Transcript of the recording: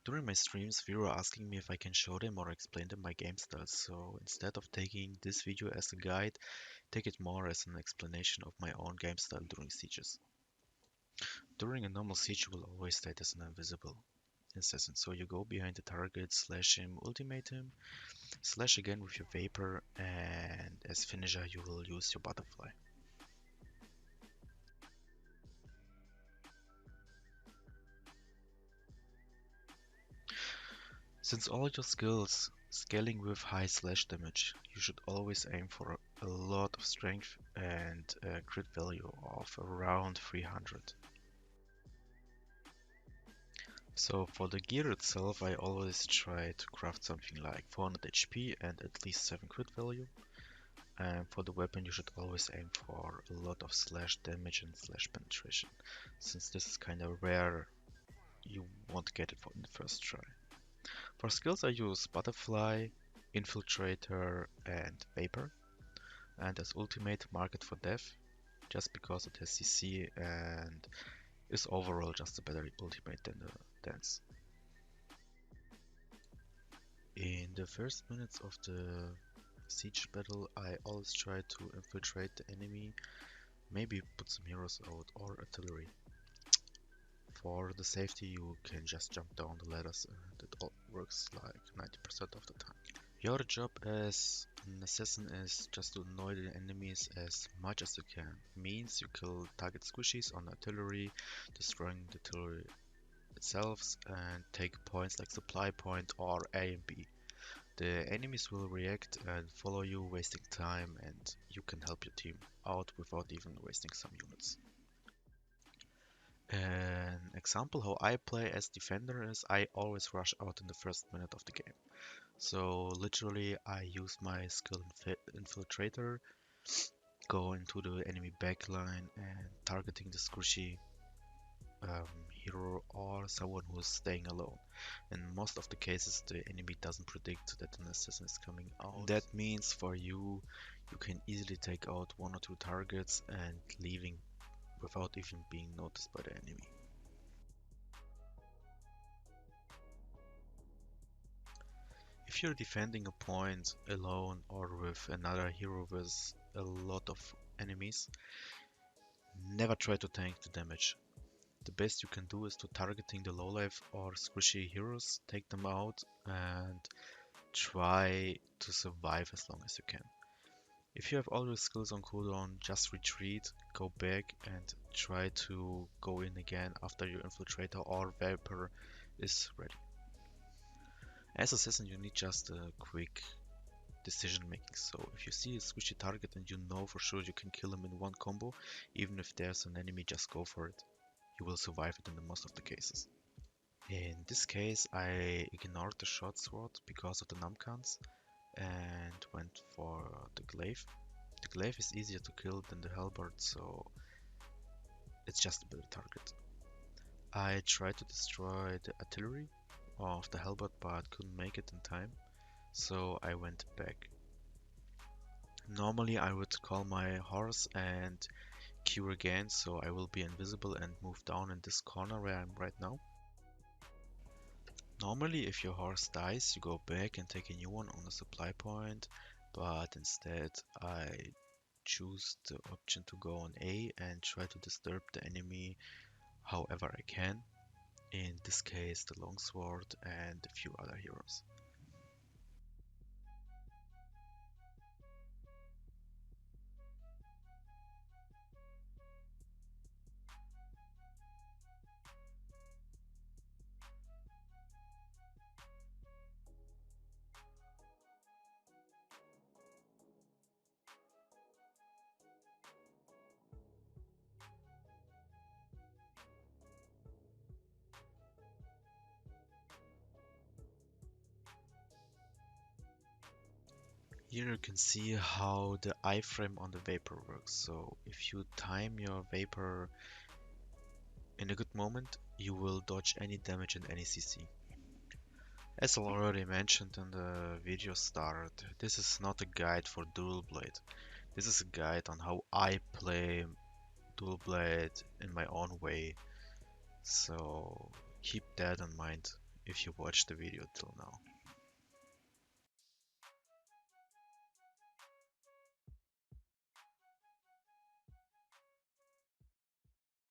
During my streams, people are asking me if I can show them or explain them my game style, so instead of taking this video as a guide, take it more as an explanation of my own game style during sieges. During a normal siege, you will always state as an invisible assassin, so you go behind the target, slash him, ultimate him, slash again with your Vapor, and as finisher you will use your Butterfly. Since all your skills scaling with high slash damage, you should always aim for a lot of strength and a crit value of around 300. So for the gear itself, I always try to craft something like 400 HP and at least 7 crit value. And for the weapon, you should always aim for a lot of slash damage and slash penetration. Since this is kind of rare, you won't get it in the first try. For skills, I use Butterfly, Infiltrator, and Vapor. And as ultimate, Market for Death, just because it has CC and is overall just a better ultimate than the Dance. In the first minutes of the siege battle, I always try to infiltrate the enemy, maybe put some heroes out or artillery. For the safety, you can just jump down the ladders and it all works like 90% of the time. Your job as an assassin is just to annoy the enemies as much as you can. Means you kill target squishies on artillery, destroying the artillery itself, and take points like supply point or A and B. The enemies will react and follow you, wasting time, and you can help your team out without even wasting some units. An example how I play as defender is I always rush out in the first minute of the game. So literally I use my skill infiltrator, go into the enemy backline and targeting the squishy hero or someone who's staying alone. In most of the cases the enemy doesn't predict that an assassin is coming out. That means for you, you can easily take out 1 or 2 targets and leaving without even being noticed by the enemy. If you're defending a point alone or with another hero with a lot of enemies, never try to tank the damage. The best you can do is to targeting the low life or squishy heroes, take them out and try to survive as long as you can. If you have all your skills on cooldown, just retreat, go back and try to go in again after your infiltrator or Vapor is ready. As assassin you need just a quick decision making, so if you see a squishy target and you know for sure you can kill him in one combo, even if there's an enemy, just go for it. You will survive it in the most of the cases. In this case I ignored the short sword because of the numcans and went for the glaive. The glaive is easier to kill than the halberd, so it's just a better target. I tried to destroy the artillery of the halberd but couldn't make it in time, so I went back. Normally I would call my horse and queue again, so I will be invisible and move down in this corner where I'm right now. Normally if your horse dies you go back and take a new one on the supply point, but instead I choose the option to go on A and try to disturb the enemy however I can. In this case the longsword and a few other heroes. Here you can see how the iframe on the Vapor works. So if you time your Vapor in a good moment, you will dodge any damage and any CC. As I already mentioned in the video start, this is not a guide for Dual Blade. This is a guide on how I play Dual Blade in my own way. So keep that in mind if you watched the video till now.